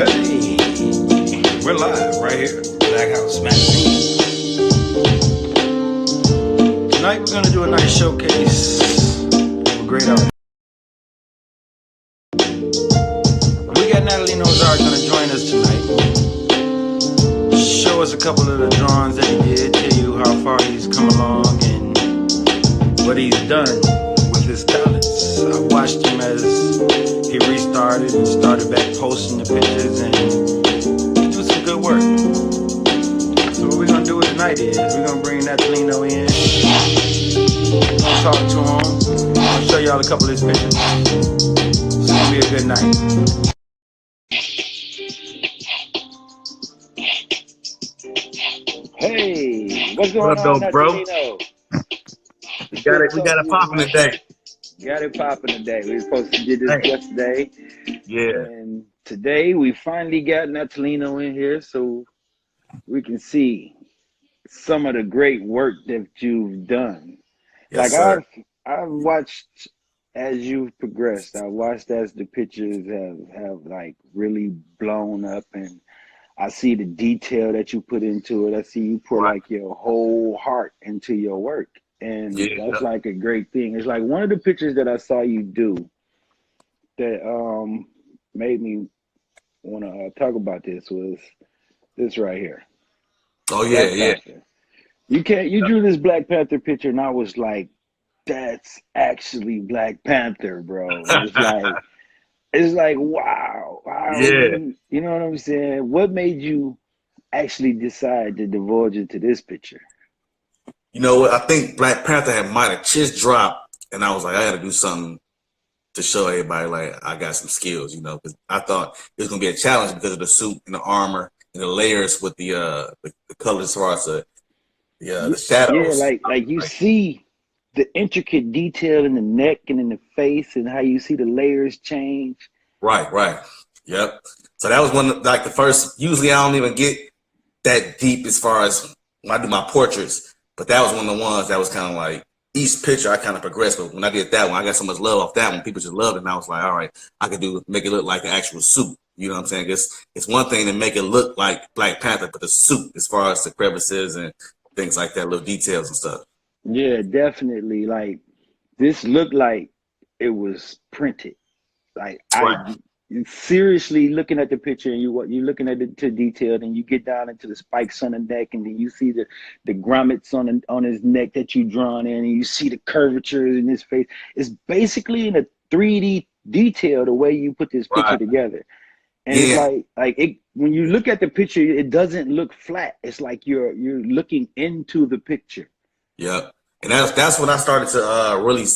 Hey, we're live right here, Black House Magazine. Tonight we're gonna do a nice showcase of a great artist. We got Natalino F-Baby gonna join us tonight. Show us a couple of the drawings that he did, tell you how far he's come along and what he's done with his talents. I watched him as he restarted and started back posting the pictures and do some good work. So what we're gonna do tonight is we're gonna bring Natalino in. We're gonna talk to him. I'm gonna show y'all a couple of his pictures. It's gonna be a good night. Hey, what's going on, Natalino? We got it popping today. Got it popping today. We were supposed to get this yesterday. Yeah. And today we finally got Natalino in here so we can see some of the great work that you've done. Yes, like sir. I've watched as you've progressed. I watched as the pictures have like really blown up, and I see the detail that you put into it. I see you put like your whole heart into your work. And that's like a great thing. It's like one of the pictures that I saw you do that made me want to talk about this was this right here. Oh yeah, Black Panther. You drew this Black Panther picture, and I was like, that's actually Black Panther, bro. It's like wow. Yeah. You know what I'm saying? What made you actually decide to divulge into this picture? You know what? I think Black Panther might have just dropped, and I was like, I got to do something to show everybody like I got some skills, you know, because I thought it was gonna be a challenge because of the suit and the armor and the layers with the colors as far as the shadows. Yeah, like you see the intricate detail in the neck and in the face, and how you see the layers change. Right. Yep. So that was one of, like the first. Usually I don't even get that deep as far as when I do my portraits. But that was one of the ones that was kind of like each picture I kind of progressed. But when I did that one, I got so much love off that one. People just loved it. And I was like, all right, I could make it look like an actual suit. You know what I'm saying? It's one thing to make it look like Black Panther, but the suit as far as the crevices and things like that, little details and stuff. Yeah, definitely. Like this looked like it was printed. Like seriously looking at the picture, and you're looking at it to detail, and you get down into the spikes on the neck, and then you see the grommets on his neck that you drawn in, and you see the curvature in his face. It's basically in a 3D detail the way you put this picture together. And it's like it when you look at the picture, it doesn't look flat. It's like you're looking into the picture. Yeah, and that's when I started to really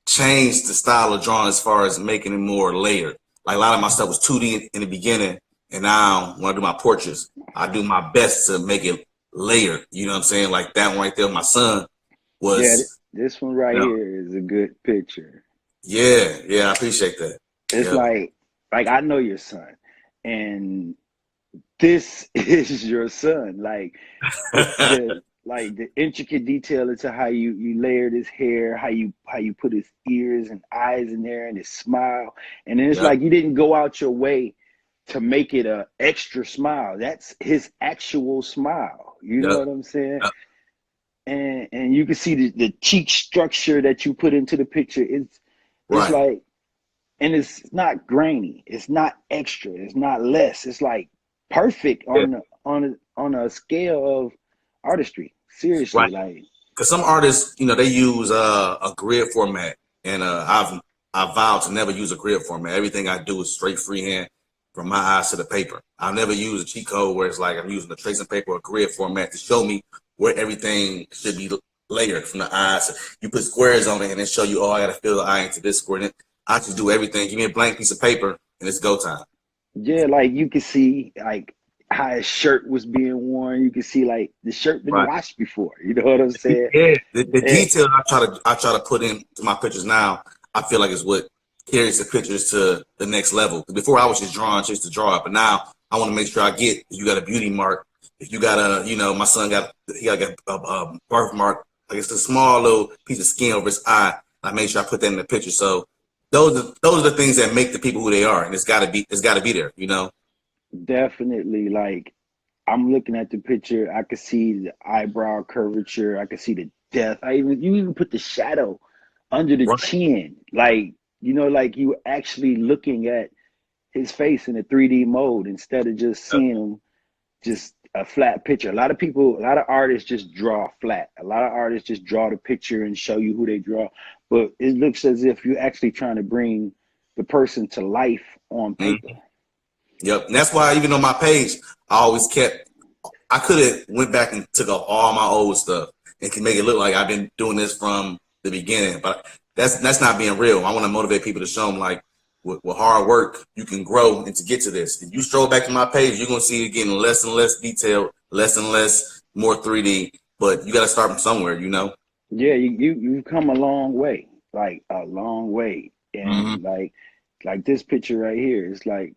change the style of drawing as far as making it more layered. Like a lot of my stuff was 2D in the beginning, and now when I do my portraits, I do my best to make it layered. You know what I'm saying? Like that one right there, my son was. Yeah, this one right here is a good picture. Yeah, I appreciate that. It's like I know your son, and this is your son. Like the intricate detail into how you layered his hair, how you put his ears and eyes in there, and his smile. And then it's like you didn't go out your way to make it a extra smile. That's his actual smile. You know what I'm saying? And you can see the cheek structure that you put into the picture. It's like, and it's not grainy. It's not extra. It's not less. It's like perfect on a scale of artistry. Seriously, like because some artists, you know, they use a grid format, and I vowed to never use a grid format. Everything I do is straight freehand from my eyes to the paper. I'll never use a cheat code where it's like I'm using a tracing paper or a grid format to show me where everything should be layered from the eyes. You put squares on it and then show you, oh, I got to fill the eye into this square. And I just do everything. Give me a blank piece of paper and it's go time. Yeah, like you can see like how his shirt was being worn. You can see like the shirt been washed before. You know what I'm saying? Yeah, the detail I try to put into my pictures now, I feel like is what carries the pictures to the next level. Before I was just drawing just to draw it, but now I want to make sure I get, if you got a beauty mark, if you got a, you know, my son got a birthmark, like it's a small little piece of skin over his eye. I make sure I put that in the picture. So those are the things that make the people who they are, and it's gotta be there, you know. definitely. Like I'm looking at the picture, I could see the eyebrow curvature, I could see the depth. You even put the shadow under the Right. chin, like like you actually looking at his face in a 3D mode instead of just Yep. seeing him just a flat picture. A lot of people, a lot of artists just draw flat. A lot of artists just draw the picture and show you who they draw. But it looks as if you're actually trying to bring the person to life on paper. Mhm. Yep. And that's why even on my page, I always kept. I could have went back and took off all my old stuff and can make it look like I've been doing this from the beginning. But that's not being real. I want to motivate people to show them like with hard work you can grow and to get to this. If you stroll back to my page, you're gonna see it getting less and less detailed, less and less, more 3D. But you got to start from somewhere, you know. Yeah, you've come a long way, like a long way. Mm-hmm. And like this picture right here is like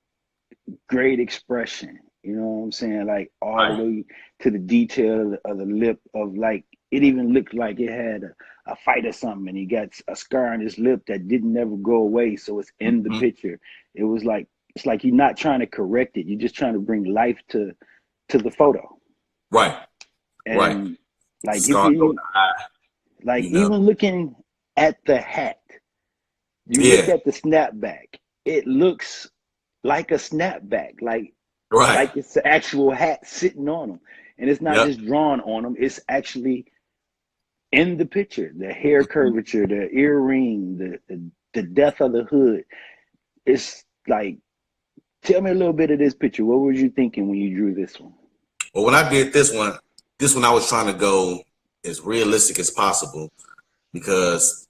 great expression. You know what I'm saying? Like all the Right. way to the detail of the lip of like it even looked like it had a fight or something, and he got a scar on his lip that didn't never go away. So it's in the Mm-hmm. picture. It was like it's like you're not trying to correct it. You're just trying to bring life to the photo. Right. Right. And like you Scar over can the eye, like you know. even looking at the hat, you look Yeah. at the snapback. It looks like a snapback, Right. like it's the actual hat sitting on them, and it's not Yep. just drawn on them. It's actually in the picture. The hair Mhm. curvature, the earring, the depth of the hood. It's like, tell me a little bit of this picture. What were you thinking when you drew this one? Well, when I did this one I was trying to go as realistic as possible because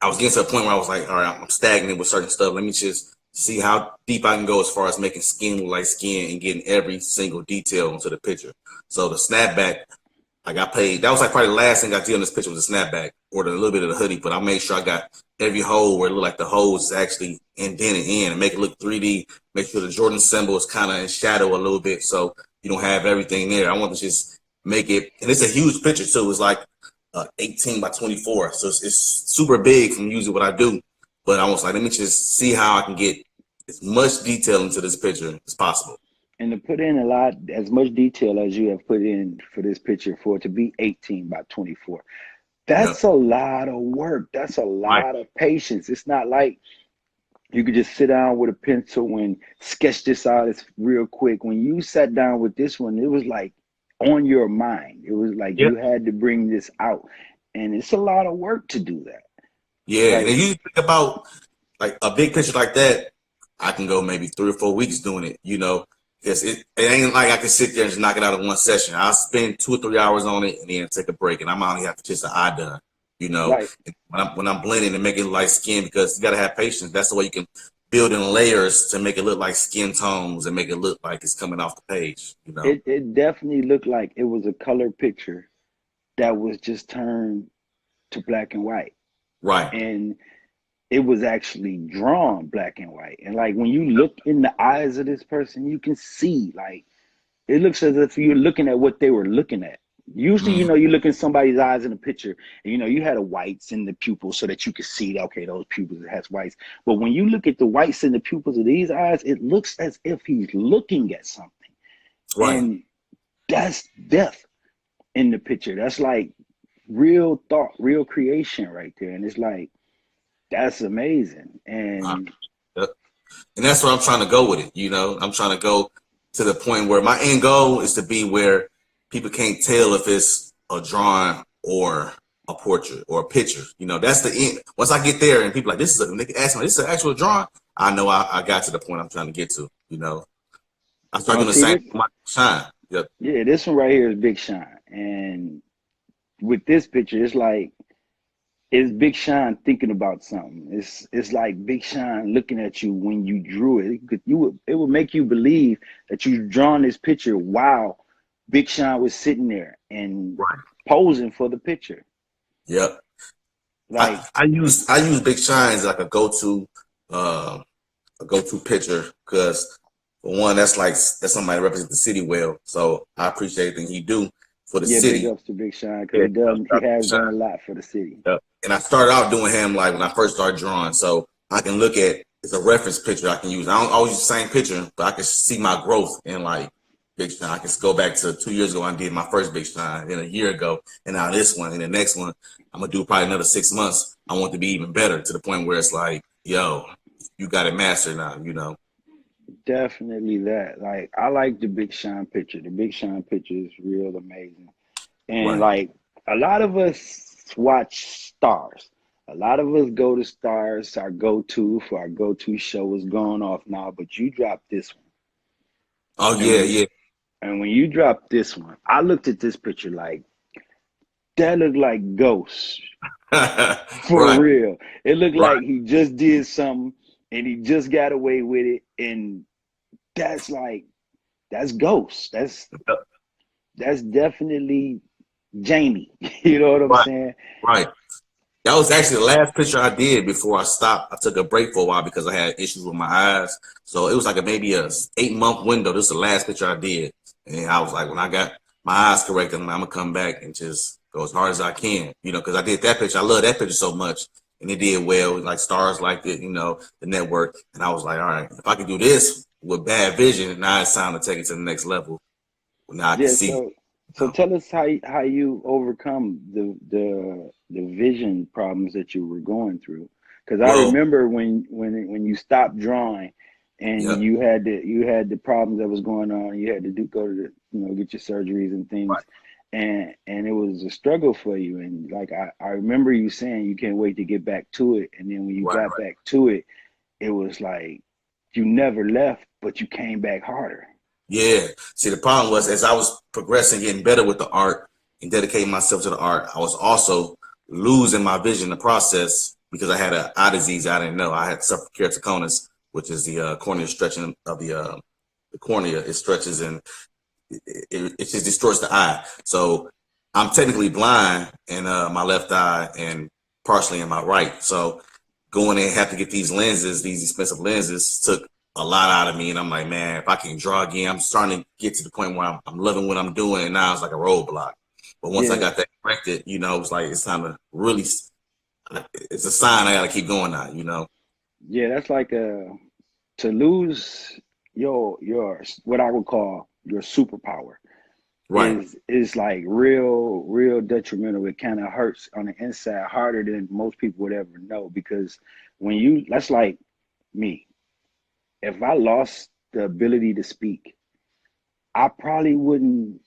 I was getting to a point where I was like, all right, I'm stagnant with certain stuff. Let me just see how deep I can go as far as making skin look like skin and getting every single detail into the picture. So the snapback, like I paid, that was like probably the last thing I did on this picture was the snapback or a little bit of the hoodie, but I made sure I got every hole where it looked like the hole is actually indented in and make it look 3D, make sure the Jordan symbol is kind of in shadow a little bit so you don't have everything there. I want to just make it, and it's a huge picture too. It's like 18 by 24. So it's super big from usually what I do. But I was like, let me just see how I can get as much detail into this picture as possible. And to put in a lot, as much detail as you have put in for this picture for it to be 18 by 24, Yeah. that's a lot of work. That's a Right. lot of patience. It's not like you could just sit down with a pencil and sketch this out. It's real quick. When you sat down with this one, it was like on your mind. It was like Yeah. you had to bring this out. And it's a lot of work to do that. Yeah. And Like, then you think about like a big picture like that, I can go maybe 3 or 4 weeks doing it, you know, because it ain't like I can sit there and just knock it out in one session. I'll spend 2 or 3 hours on it and then take a break. And I'm only have to just the eye done, you know, right. and when I'm blending and making it like skin because you got to have patience. That's the way you can build in layers to make it look like skin tones and make it look like it's coming off the page, you know. It definitely looked like it was a color picture that was just turned to black and white. Right. And it was actually drawn black and white. And like when you look in the eyes of this person, you can see like it looks as if you're looking at what they were looking at. Usually, Mm-hmm. you look in somebody's eyes in a picture, and you had a whites in the pupils so that you could see, okay, those pupils has whites. But when you look at the whites in the pupils of these eyes, it looks as if he's looking at something. Right. And that's depth in the picture. That's like real thought, real creation right there. And it's like, that's amazing. Uh, And yep. And that's where I'm trying to go with it. You know, I'm trying to go to the point where my end goal is to be where people can't tell if it's a drawing or a portrait or a picture. You know, that's the end. Once I get there and people are like, this is a, they can ask me, this is an actual drawing. I know I got to the point I'm trying to get to. You know, I start now doing the see same this, thing with my shine. Yep. yeah, this one right here is Big Shine. And with this picture, it's Big Sean thinking about something. It's like Big Sean looking at you when you drew it. It would make you believe that you drawn this picture while Big Sean was sitting there and Right. posing for the picture. Yep. Like I use Big Shine as like uh, a go to picture because for one, that's somebody that represents the city well. So I appreciate everything he do for the yeah, big city. ups to Big Sean because Yeah, he has done Shine. a lot for the city. Yep. And I started out doing him like when I first started drawing, so I can look at it's a reference picture I can use. I don't always use the same picture, but I can see my growth in like Big Shine. I can go back to 2 years ago. I did my first Big Shine, then a year ago, and now this one, and the next one I'm gonna do probably another 6 months. I want to be even better to the point where it's like, yo, you got it mastered now. You know. Definitely that. Like I like the Big Sean picture. The Big Sean picture is real amazing. And Right. like a lot of us watch Stars. A lot of us go to Stars. Our go-to for our go-to show is going off now, but you dropped this one. Oh And yeah, when yeah. and when you dropped this one, I looked at this picture like that looked like ghosts for Right, real. It looked right. like he just did something and he just got away with it. And that's like that's ghosts. That's definitely Jamie. You know what I'm Right, saying? right. That was actually the last picture I did before I stopped. I took a break for a while because I had issues with my eyes. So it was like maybe a 8 month window. This is the last picture I did. And I was like, when I got my eyes corrected, I'm gonna come back and just go as hard as I can, because I did that picture. I love that picture so much. And it did well, like Stars liked it, the network. And I was like, all right, if I can do this with bad vision, now it's time to take it to the next level. Now I can Yeah, see. so tell us how you overcome the vision problems that you were going through. Because I Well, remember when you stopped drawing and yeah, you had the problems that was going on, you had to go to get your surgeries and right, things, and it was a struggle for you. And like I remember you saying you can't wait to get back to it, and then when you right. got back to it, it was like you never left, but you came back harder. Yeah. See, the problem was as I was progressing, getting better with the art and dedicating myself to the art, I was also losing my vision in the process because I had an eye disease I didn't know. I had suffered keratoconus, which is the cornea stretching of the cornea. It stretches and it just destroys the eye. So I'm technically blind in my left eye and partially in my right. So going in and have to get these lenses, these expensive lenses, took a lot out of me. And I'm like, man, if I can draw again, I'm starting to get to the point where I'm loving what I'm doing. And now it's like a roadblock. But once I Yeah, got that corrected, it's like it's time to really. It's a sign I got to keep going now. yeah, that's like to lose your what I would call your superpower Right, is like real detrimental. It kind of hurts on the inside harder than most people would ever know because that's like me. If I lost the ability to speak, I probably wouldn't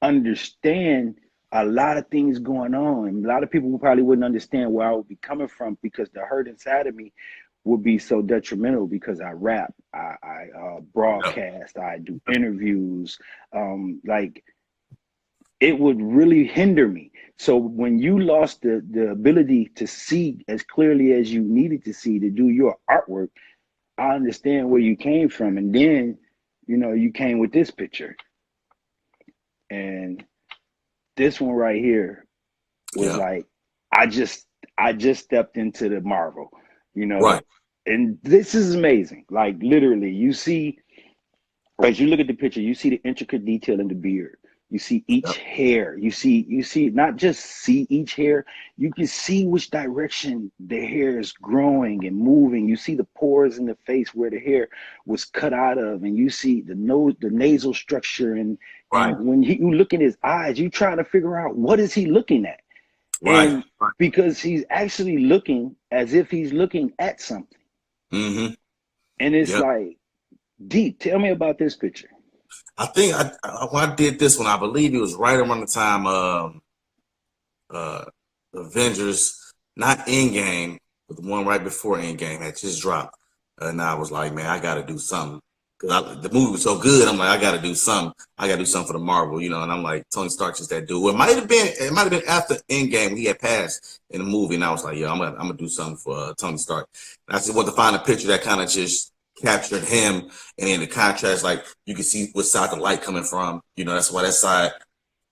understand a lot of things going on. A lot of people probably wouldn't understand where I would be coming from because the hurt inside of me would be so detrimental because I rap, I yep, broadcast, I do interviews. Like it would really hinder me. So when you lost the ability to see as clearly as you needed to see to do your artwork, I understand where you came from. And then, you came with this picture. And this one right here was yeah, like I just stepped into the Marvel, you know, right, and this is amazing. Like literally, you see as you look at the picture, you see the intricate detail in the beard. You see each yep, hair. You see not just see each hair, you can see which direction the hair is growing and moving. You see the pores in the face where the hair was cut out of, and you see the nose, the nasal structure, and right, when you look in his eyes, you trying to figure out what is he looking at. right, And right. because he's actually looking as if he's looking at something. Mm-hmm. And it's Yep. like deep. Tell me about this picture. I think when I did this one, I believe it was right around the time uh Avengers, not Endgame, but the one right before Endgame had just dropped. And I was like, man, I got to do something because the movie was so good. I'm like, I got to do something. I got to do something for the Marvel. And I'm like, Tony Stark is that dude. Well, it might have been after Endgame he had passed in the movie, and I was like, yeah, I'm gonna do something for Tony Stark. And I just wanted to find a picture that kind of just captured him, and in the contrast, like you can see what side the light coming from. That's why that side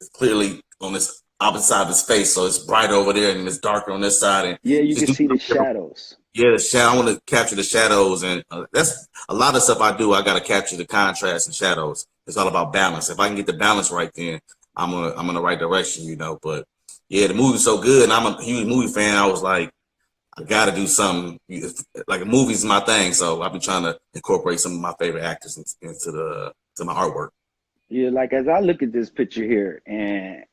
is clearly on this opposite side of his face, so it's brighter over there and it's darker on this side, and Yeah, you just can do see the some different. shadows. Yeah, the shadow. I want to capture the shadows, and that's a lot of stuff I do. I got to capture the contrast and shadows. It's all about balance. If I can get the balance right, then I'm in the right direction. But yeah, the movie's so good, and I'm a huge movie fan. I was like, I gotta do something. Like a movie's my thing, so I'll be trying to incorporate some of my favorite actors into to my artwork. Yeah, like as I look at this picture here, and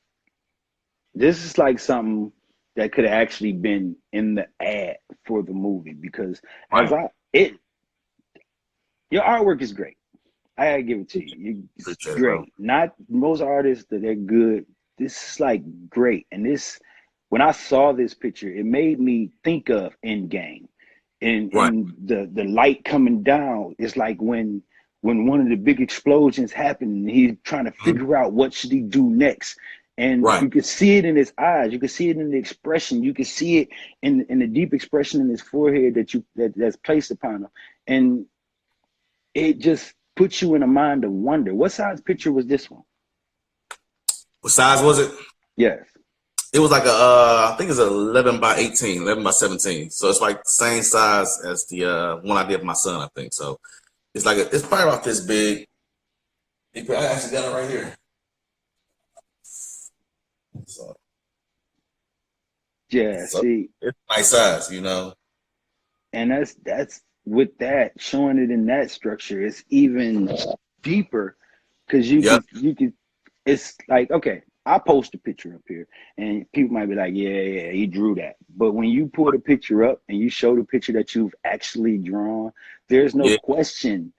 this is like something that could have actually been in the ad for the movie because as Right. I it your artwork is great. I gotta give it to you. It's Appreciate it, bro. great. Not most artists that they're good. This is like great. And this, when I saw this picture, it made me think of Endgame, Right. and the light coming down. It's like when one of the big explosions happened, and he's trying to Mhm. figure out what should he do next. And Right. you could see it in his eyes. You could see it in the expression. You could see it in the deep expression in his forehead that's placed upon him. And it just puts you in a mind of wonder. What size picture was this one? What size was it? Yes. It was like a, I think it's 11 by 18, 11 by 17. So it's like the same size as the one I did for my son, I think. So it's like, it's probably about this big. I actually got it right here. So, Yeah, so see, it's a nice size, you know? and that's with that showing it in that structure, it's even deeper because Yep. you could it's like okay, I post a picture up here and people might be like, yeah, he drew that. But when you pull the picture up and you show the picture that you've actually drawn, there's no Yeah. question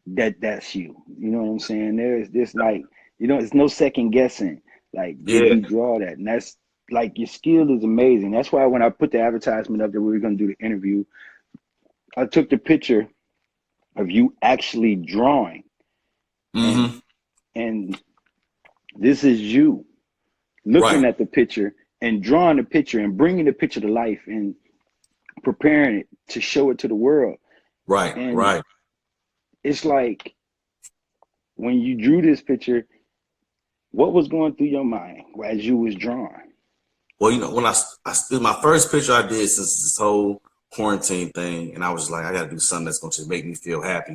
that that's you. You know what I'm saying? There's this like, it's no second guessing. Like, did Yeah. he draw that? And that's like your skill is amazing. That's why when I put the advertisement up that we were gonna do the interview, I took the picture of you actually drawing and Mm-hmm. and this is you looking Right. at the picture and drawing the picture and bringing the picture to life and preparing it to show it to the world. Right. And Right. it's like when you drew this picture, what was going through your mind as you was drawing? Well, you know, when I did my first picture I did since this whole quarantine thing, and I was like, I got to do something that's going to just make me feel happy,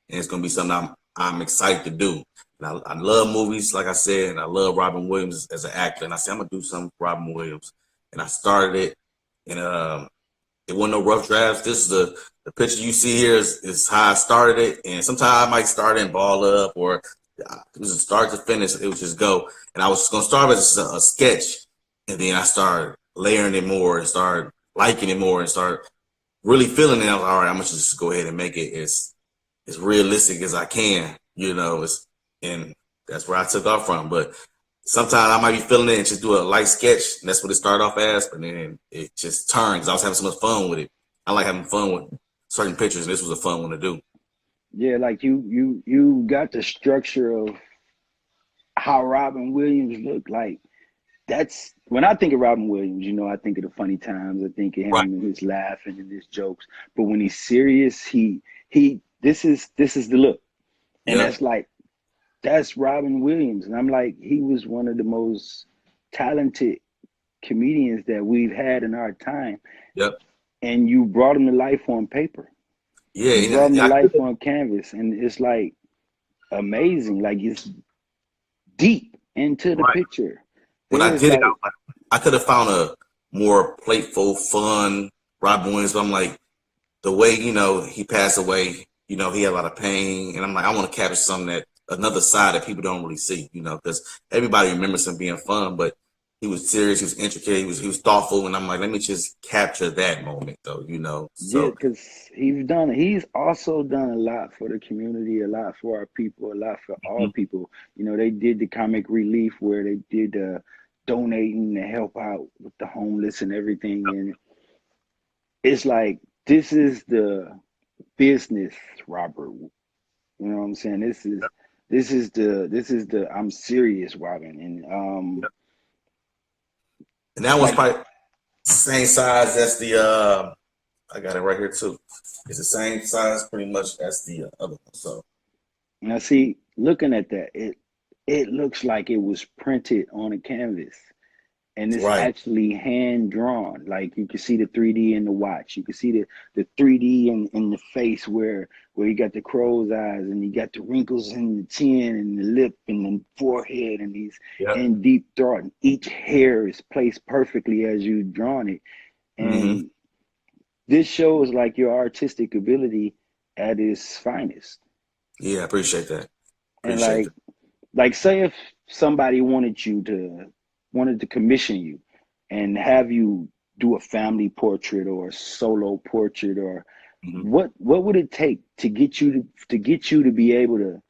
and it's going to be something I'm excited to do. And I love movies, like I said, and I love Robin Williams as an actor. And I said, I'm gonna do something for Robin Williams, and I started it, and it wasn't no rough drafts. This is the picture you see here is how I started it, and sometimes I might start it and ball up, or it was a start to finish. It was just go, and I was gonna start as a sketch, and then I started layering it more and started liking it more and start really feeling it. I was all right. I'm gonna just go ahead and make it as realistic as I can, you know. And that's where I took off from. But sometimes I might be feeling it and just do a light sketch, and that's what it started off as. But then it just turns. I was having so much fun with it. I like having fun with certain pictures, and this was a fun one to do. Yeah, like you got the structure of how Robin Williams looked like. That's when I think of Robin Williams, I think of the funny times. I think of Right. him and his laughing and his jokes. But when he's serious, he this is the look. And Yep. that's Robin Williams. And I'm like, he was one of the most talented comedians that we've had in our time. Yep. And you brought him to life on paper. Yeah. You brought him to I life on canvas. And it's like amazing. Like it's deep into the right. picture. When I There's did it, like I could have found a more playful, fun Robin Williams. But I'm like, the way, he passed away, he had a lot of pain. And I'm like, I want to capture something that another side that people don't really see, because everybody remembers him being fun, but he was serious, he was intricate, he was thoughtful. And I'm like, let me just capture that moment though, yeah, So because he's also done a lot for the community, a lot for our people, a lot for all mhm. people. They did the comic relief where they did donating to help out with the homeless and everything. And it's like this is the business, Robert. You know what I'm saying? This is the I'm serious, Robin. And And that one's like probably the same size as the I got it right here too. It's the same size pretty much as the other one. So now see, looking at that, it looks like it was printed on a canvas. And it's right. actually hand drawn. Like you can see the 3D in the watch. You can see the 3D in the face where you got the crow's eyes and you got the wrinkles in the chin and the lip and the forehead and he's Yep. in deep thought. And each hair is placed perfectly as you've drawn it. Hmm. And this shows like your artistic ability at its finest. Yeah, I appreciate that. And Appreciate that. like say if somebody wanted to commission you and have you do a family portrait or a solo portrait, or Hmm. what would it take to get you to get you to be able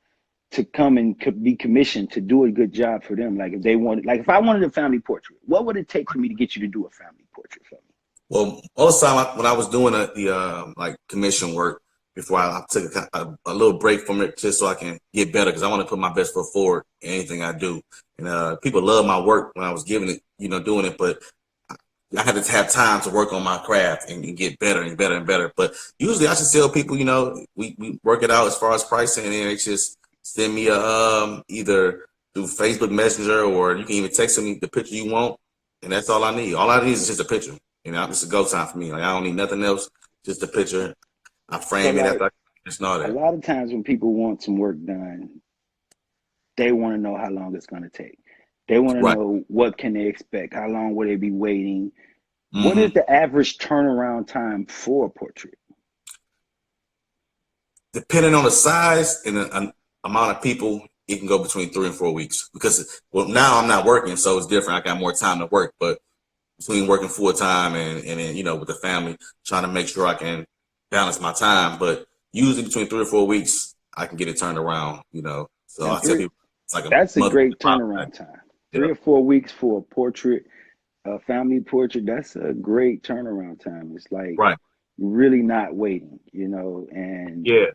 to come and be commissioned to do a good job for them? Like if they wanted, like if I wanted a family portrait, what would it take for me to get you to do a family portrait for me? Well, most of the time when I was doing the like commission work before I took a little break from it just so I can get better because I want to put my best foot forward in anything I do. And people love my work when I was giving it, doing it, but I had to have time to work on my craft and get better and better and better. But usually I just tell people, we work it out as far as pricing, and then they just send me a either through Facebook Messenger, or you can even text me the picture you want, and that's all I need. All I need is just a picture. It's a go time for me. Like I don't need nothing else, just a picture. I So frame it like after I just know a that. lot of times when people want some work done, they want to know how long it's going to take. They want to Right. know what can they expect, how long will they be waiting. What is Hmm. the average turnaround time for a portrait? Depending on the size and the amount of people, it can go between 3 and 4 weeks. Because now I'm not working, so it's different. I got more time to work, but between working full time and then with the family, trying to make sure I can balance my time. But usually between 3 or 4 weeks, I can get it turned around. So Now I tell three, people it's like a that's a month great process. turnaround time. Yeah. 3 or 4 weeks for a portrait, a family portrait, that's a great turnaround time. It's like Right. really not waiting, and Yeah.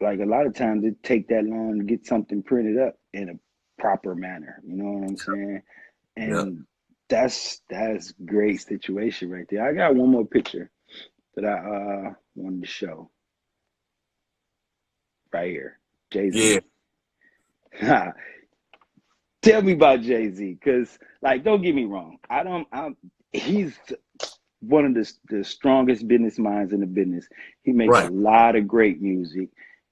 like a lot of times it take that long to get something printed up in a proper manner. You know what I'm saying? Yeah. And that's great situation right there. I got one more picture that I wanted to show right here. Jay Yeah. Z. Tell me about Jay Z, because like don't get me wrong, he's one of the strongest business minds in the business. He makes a Right. lot of great music.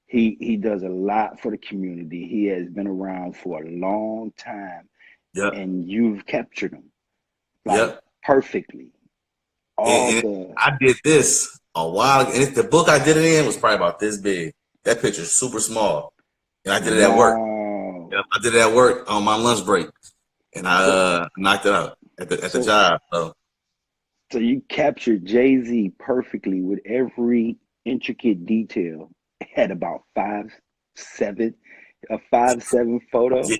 He does a lot for the community. He has been around for a long time, Yep. and you've captured him like Yep. perfectly. All And the I did this a while ago. And the book I did it in was probably about this big. That picture's super small. And I did it at work. wow. Yep. I did it at work on my lunch break. And I So knocked it out at the so job. So so you captured Jay Z perfectly with every intricate detail at about 5'7", a 5'7" photo.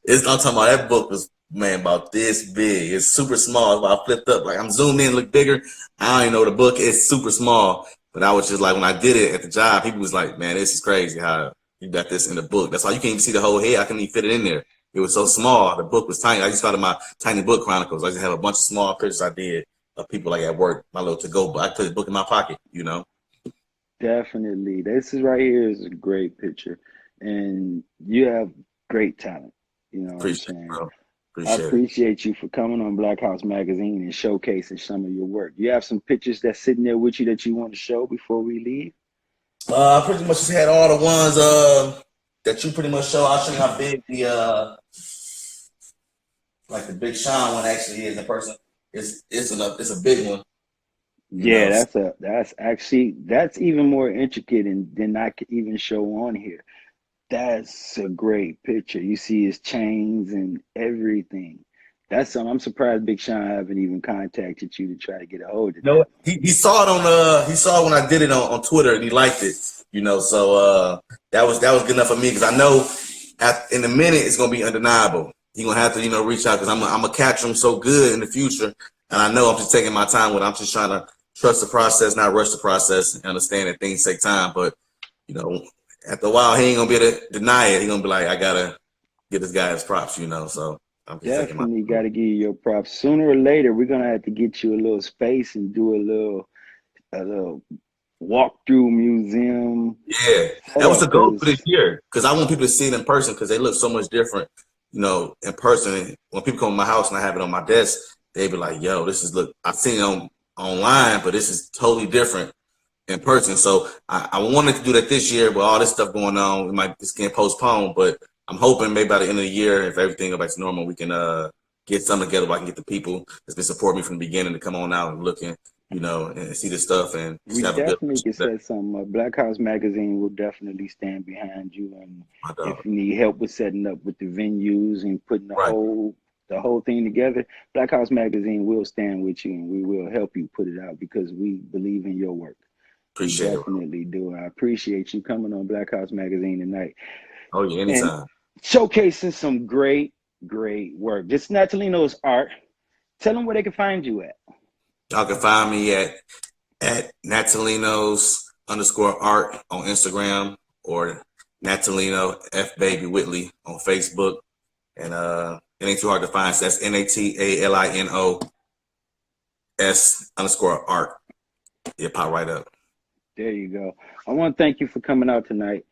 yeah, I'm talking about that book was, man, about this big. It's super small. It's about flipped up. Like I'm zoomed in, look bigger. I don't even know the book. It's super small. But I was just like, when I did it at the job, people was like, man, this is crazy how you got this in the book. That's why you can't even see the whole head. I couldn't even fit it in there. It was so small. The book was tiny. I just started my tiny book chronicles. I just have a bunch of small pictures I did of people like at work, my little to go. But I put the book in my pocket. Definitely. This is right here is a great picture. And you have great talent. You know what I'm Appreciate it, saying? bro. I Appreciate it. appreciate you for coming on Black House Magazine and showcasing some of your work. You have some pictures that's sitting there with you that you want to show before we leave? I pretty much just had all the ones that you pretty much show. I'll show you how big the like the Big Sean one actually is. The person it's a big one, you Yeah, know. that's even more intricate than I could even show on here. That's a great picture. You see his chains and everything. That's something I'm surprised Big Sean haven't even contacted you to try to get a hold of No, that. he saw it on he saw it when I did it on Twitter and he liked it. So that was good enough for me because I know in a minute it's gonna be undeniable. He gonna have to reach out because I'm gonna catch him so good in the future, and I know I'm just taking my time with it. I'm just trying to trust the process, not rush the process, and understand that things take time. But you know, after a while, he ain't gonna be able to deny it. He gonna be like, I gotta get this guy his props. So I'm just taking my Definitely got time. to give you your props. Sooner or later, we're gonna have to get you a little space and do a little walkthrough museum Yeah, that was setup. the goal for this Cause year because I want people to see it in person because they look so much different, in person. When people come to my house and I have it on my desk, they be like, "Yo, this is look. I've seen it online, but this is totally different in person." So I wanted to do that this year, but all this stuff going on, it might just get postponed. But I'm hoping maybe by the end of the year, if everything goes back to normal, we can get something together where I can get the people that's been supporting me from the beginning to come on out and look and you know, and see the stuff and just We have a good definitely can set something up. Black House Magazine will definitely stand behind you, and my if dog. you need help with setting up with the venues and putting Right. the whole thing together, Black House Magazine will stand with you, and we will help you put it out because we believe in your work. We Appreciate it. definitely do. I appreciate you coming on Black House Magazine tonight Oh yeah, and anytime. showcasing some great, great work. This is Natalino's art. Tell them where they can find you at. Y'all can find me at Natalinos_art on Instagram or Natalino F-Baby Whitley on Facebook. And it ain't too hard to find. So that's NATALINOS_art. It pop right up. There you go. I want to thank you for coming out tonight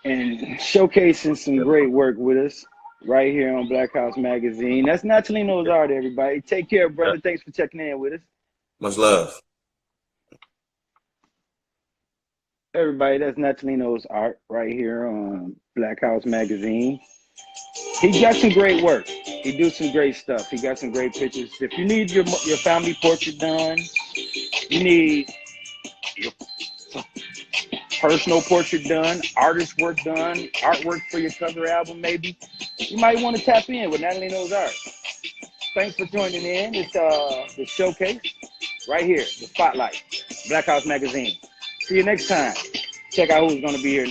and showcasing some great work with us right here on Black House Magazine. That's Natalino's art, everybody. Take care, brother. Yeah. Thanks for checking in with us. Much love. Everybody, that's Natalino's art right here on Black House Magazine. He got some great work. He do some great stuff. He got some great pictures. If you need your family portrait done, you need your personal portrait done, artist work done, artwork for your cover album maybe, you might want to tap in with Natalino's art. Thanks for joining in. It's the showcase right here, the spotlight, Black House Magazine. See you next time. Check out who's going to be here.